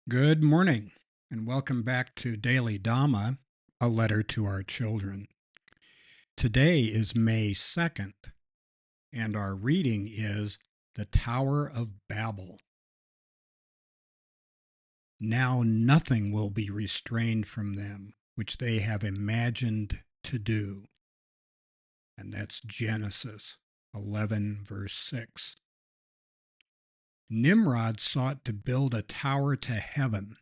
Good morning, and welcome back to Daily Dhamma, a letter to our children. Today is May 2nd, and our reading is the Tower of Babel. Now nothing will be restrained from them which they have imagined to do. And that's Genesis 11, verse 6. Nimrod sought to build a tower to heaven.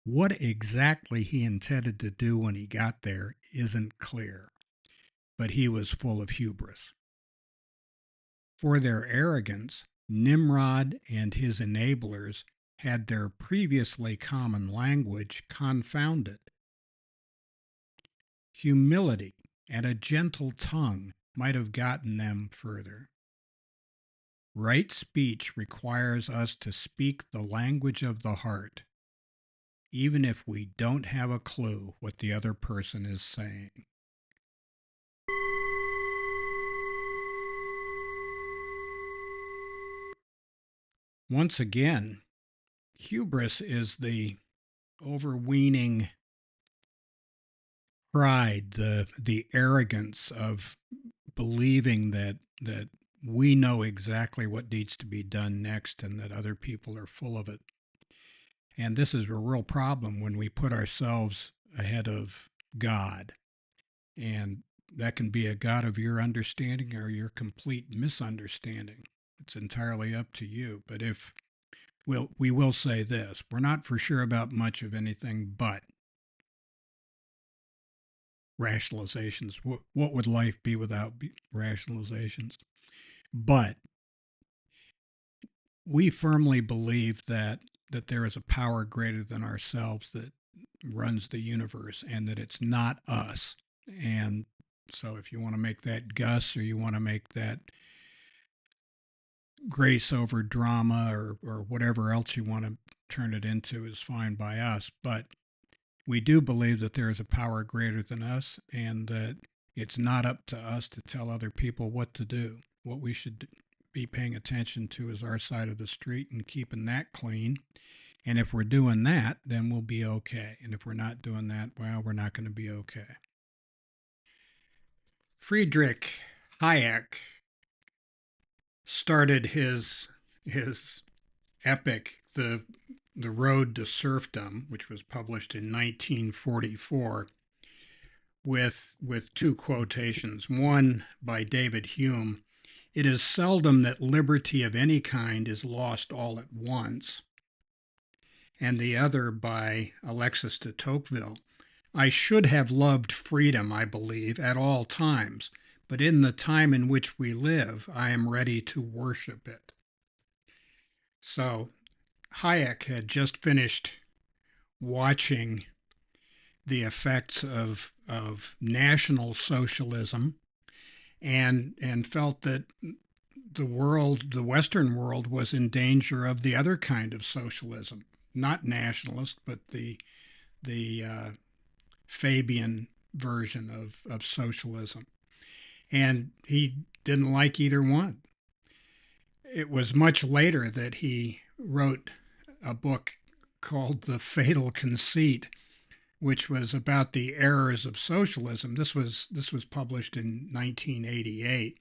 What exactly he intended to do when he got there isn't clear, but he was full of hubris. For their arrogance, Nimrod and his enablers had their previously common language confounded. Humility and a gentle tongue might have gotten them further. Right speech requires us to speak the language of the heart, even if we don't have a clue what the other person is saying. Once again, hubris is the overweening pride, the arrogance of believing that we know exactly what needs to be done next and that other people are full of it. And this is a real problem when we put ourselves ahead of God. And that can be a God of your understanding or your complete misunderstanding. It's entirely up to you. But we will say this, we're not for sure about much of anything but rationalizations. What would life be without rationalizations? But we firmly believe that there is a power greater than ourselves that runs the universe and that it's not us. And so if you want to make that Gus or you want to make that grace over drama or whatever else you want to turn it into is fine by us. But we do believe that there is a power greater than us and that it's not up to us to tell other people what to do. What we should be paying attention to is our side of the street and keeping that clean. And if we're doing that, then we'll be okay. And if we're not doing that, well, we're not going to be okay. Friedrich Hayek started his epic, the Road to Serfdom, which was published in 1944, with two quotations. One by David Hume: "It is seldom that liberty of any kind is lost all at once." And the other by Alexis de Tocqueville: "I should have loved freedom, I believe, at all times, but in the time in which we live, I am ready to worship it." So Hayek had just finished watching the effects of National Socialism and felt that the Western world, was in danger of the other kind of socialism, not nationalist, but the Fabian version of socialism. And he didn't like either one. It was much later that he wrote a book called The Fatal Conceit, which was about the errors of socialism. This was published in 1988.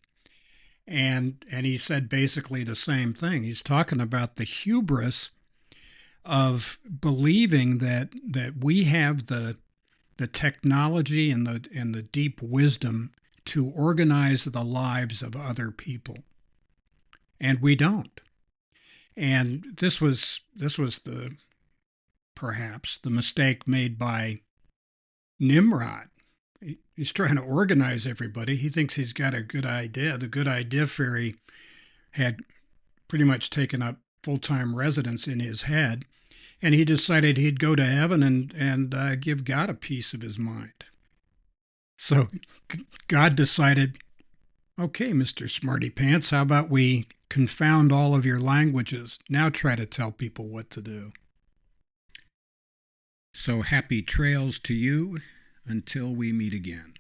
And he said basically the same thing. He's talking about the hubris of believing that we have the technology and the deep wisdom to organize the lives of other people, and we don't. And this was perhaps the mistake made by Nimrod. He's trying to organize everybody. He thinks he's got a good idea. The good idea fairy had pretty much taken up full-time residence in his head, and he decided he'd go to heaven and give God a piece of his mind. So God decided, okay, Mr. Smarty Pants, how about we confound all of your languages? Now try to tell people what to do. So happy trails to you until we meet again.